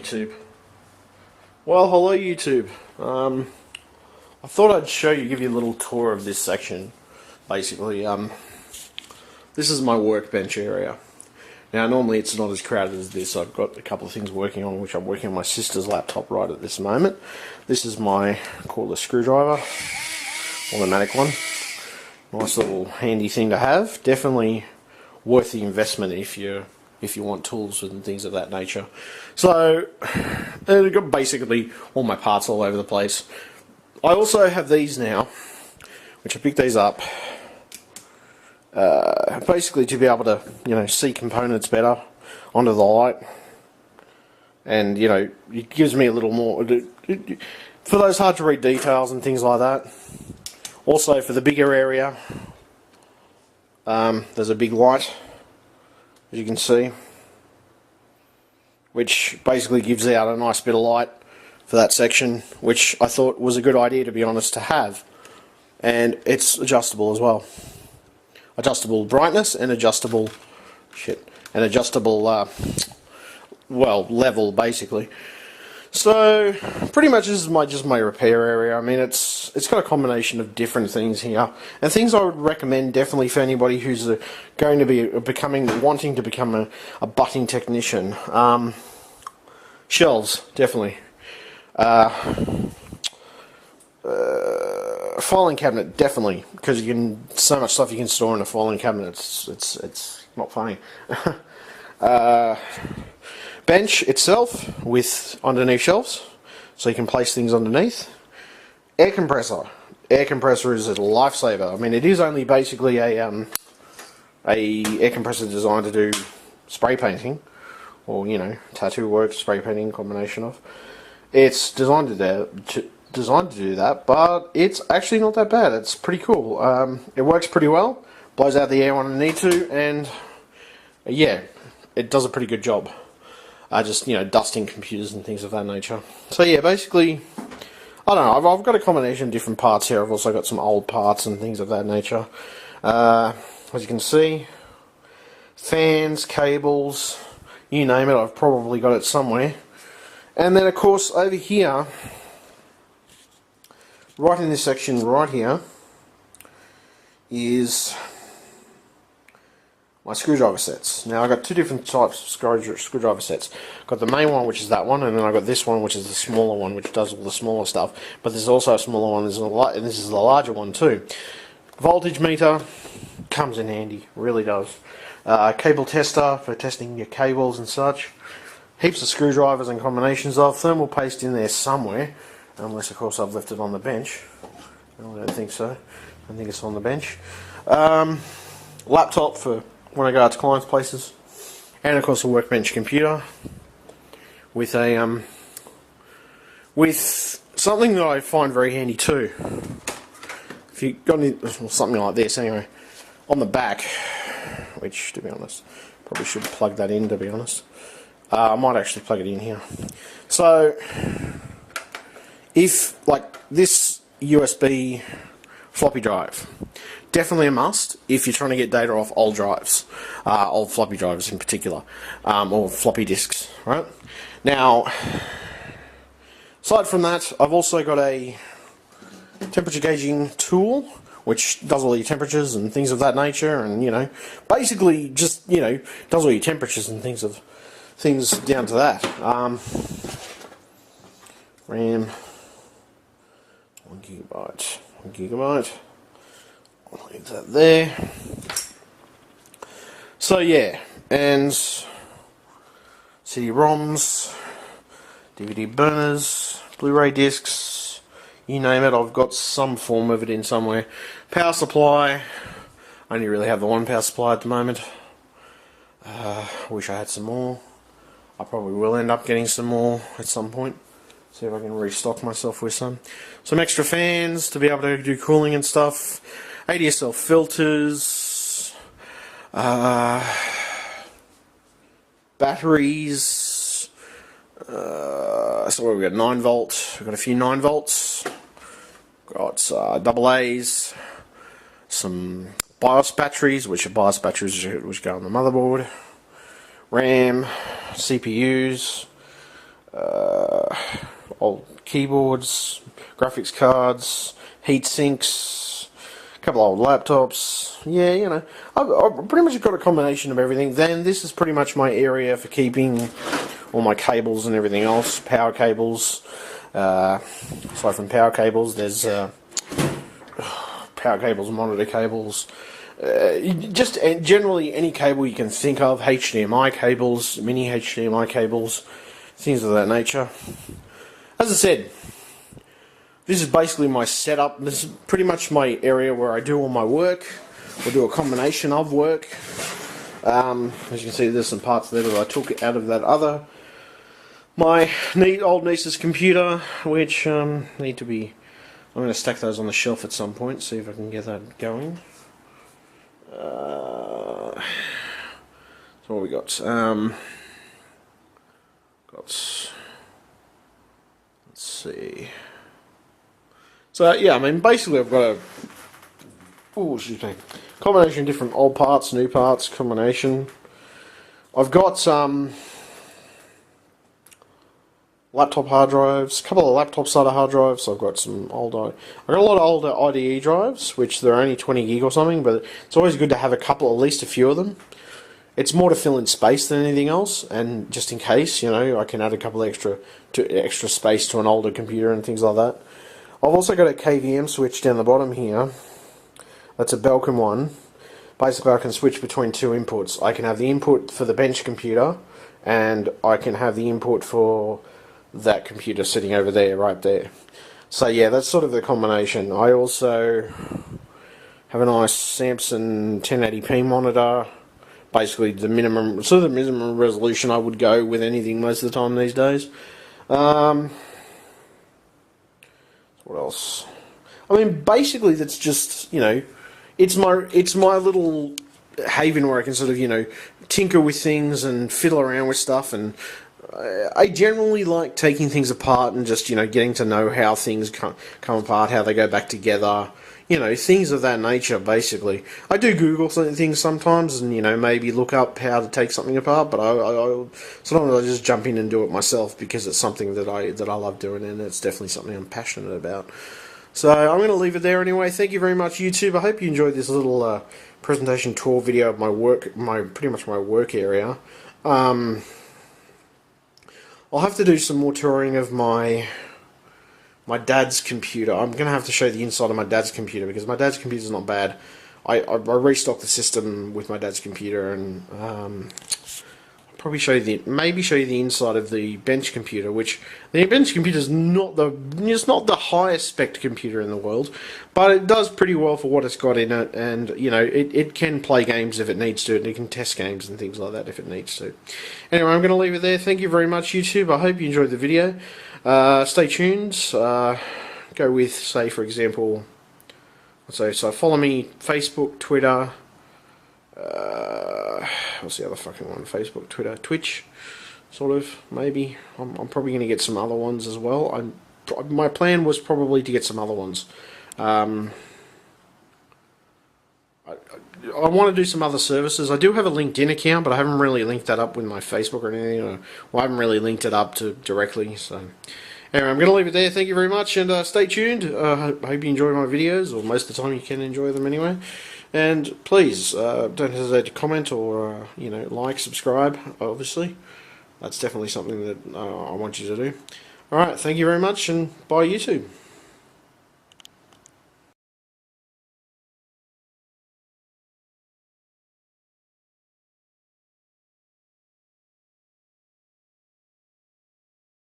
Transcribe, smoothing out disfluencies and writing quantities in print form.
YouTube. Well, hello YouTube. I thought I'd give you a little tour of this section. Basically, this is my workbench area. Now, normally it's not as crowded as this. I've got a couple of things working on, which I'm working on my sister's laptop right at this moment. This is my cordless screwdriver, automatic one. Nice little handy thing to have. Definitely worth the investment if you want tools and things of that nature. So, I've got basically all my parts all over the place. I also have these now, which I picked these up, basically to be able to, see components better under the light. And, it gives me a little more, for those hard to read details and things like that. Also, for the bigger area, there's a big light, as you can see, which basically gives out a nice bit of light for that section, which I thought was a good idea, to be honest, to have. And it's adjustable as well. Adjustable brightness and adjustable level, basically. So pretty much this is just my repair area. I mean, it's got a combination of different things here, and things I would recommend definitely for anybody who's going to be wanting to become a butting technician. Shelves, definitely. Filing cabinet, definitely, because so much stuff you can store in a filing cabinet. It's not funny. Bench itself with underneath shelves, so you can place things underneath. Air compressor. Air compressor is a lifesaver. I mean, it is only basically a air compressor designed to do spray painting, or tattoo work, spray painting, combination of. It's designed to do that, but it's actually not that bad. It's pretty cool. It works pretty well, blows out the air when I need to, and yeah, it does a pretty good job. Just dusting computers and things of that nature. So yeah, basically, I don't know. I've got a combination of different parts here. I've also got some old parts and things of that nature. As you can see, fans, cables, you name it. I've probably got it somewhere. And then of course over here, right in this section right here, is my screwdriver sets. Now I've got two different types of screwdriver sets. I've got the main one, which is that one, and then I've got this one, which is the smaller one, which does all the smaller stuff. But there's also a smaller one, and this is the larger one too. Voltage meter comes in handy, really does. Cable tester for testing your cables and such. Heaps of screwdrivers and combinations of. Thermal paste in there somewhere, unless of course I've left it on the bench. I don't think so. I think it's on the bench. Laptop for when I go out to clients' places, and of course a workbench computer with a with something that I find very handy too. If you got something like this, anyway, on the back, which to be honest, probably should plug that in. To be honest, I might actually plug it in here. So, if like this USB floppy drive. Definitely a must if you're trying to get data off old drives, old floppy drives in particular, or floppy disks, right? Now, aside from that, I've also got a temperature gauging tool, which does all your temperatures and things of that nature, and basically just does all your temperatures and things down to that. RAM, 1 gigabyte. I'll leave that there. So yeah, and CD-ROMs, DVD burners, Blu-ray discs, you name it, I've got some form of it in somewhere. Power supply, I only really have the one power supply at the moment. Wish I had some more. I probably will end up getting some more at some point. See if I can restock myself with some. Some extra fans to be able to do cooling and stuff. ADSL filters. Batteries. So what we've got 9 volt. We've got a few 9 volts. Got double A's. Some BIOS batteries, which go on the motherboard. RAM, CPUs, keyboards, graphics cards, heat sinks, a couple of old laptops. Yeah, you know, I've pretty much got a combination of everything. Then this is pretty much my area for keeping all my cables and everything else. Power cables. Aside from power cables, there's power cables, monitor cables. Just generally any cable you can think of, HDMI cables, mini HDMI cables, things of that nature. As I said, this is basically my setup. This is pretty much my area where I do all my work, or do a combination of work. As you can see, there's some parts there that I took out of that other, my old niece's computer, which need to be, I'm going to stack those on the shelf at some point, see if I can get that going. So what we got? Let's see. So yeah, I mean basically I've got a combination of different old parts, new parts, combination. I've got some laptop hard drives, a couple of laptop SATA hard drives. So I've got some older, I've got a lot of older IDE drives, which they're only 20 gig or something, but it's always good to have a couple, at least a few of them. It's more to fill in space than anything else, and just in case, you know, I can add a couple extra space to an older computer and things like that. I've also got a KVM switch down the bottom here. That's a Belkin one. Basically I can switch between two inputs. I can have the input for the bench computer, and I can have the input for that computer sitting over there, right there. So yeah, that's sort of the combination. I also have a nice Samsung 1080p monitor. Basically the minimum resolution I would go with anything most of the time these days. What else? I mean, basically that's just, you know, it's my little haven where I can sort of, you know, tinker with things and fiddle around with stuff, and I generally like taking things apart and just, you know, getting to know how things come apart, how they go back together, you know, things of that nature, basically. I do Google things sometimes and, you know, maybe look up how to take something apart, but sometimes I just jump in and do it myself because it's something that I love doing, and it's definitely something I'm passionate about. So I'm going to leave it there anyway. Thank you very much, YouTube. I hope you enjoyed this little presentation tour video of my work, pretty much my work area. I'll have to do some more touring of my dad's computer. I'm going to have to show the inside of my dad's computer, because my dad's computer's not bad. I restocked the system with my dad's computer, and I'll probably show you the inside of the bench computer, which the bench computer is not the highest spec computer in the world, but it does pretty well for what it's got in it, and you know, it can play games if it needs to, and it can test games and things like that if it needs to. Anyway, I'm going to leave it there. Thank you very much, YouTube. I hope you enjoyed the video. Stay tuned. Go with, say, for example, so follow me, Facebook, Twitter. What's the other fucking one? Facebook, Twitter, Twitch, sort of, maybe. I'm probably going to get some other ones as well. My plan was probably to get some other ones. I want to do some other services. I do have a LinkedIn account, but I haven't really linked that up with my Facebook or anything. Well, I haven't really linked it up to directly. So, anyway, I'm going to leave it there. Thank you very much, and stay tuned. I hope you enjoy my videos, or most of the time you can enjoy them anyway. And please don't hesitate to comment or you know, like, subscribe. Obviously, that's definitely something that I want you to do. All right, thank you very much, and bye, YouTube.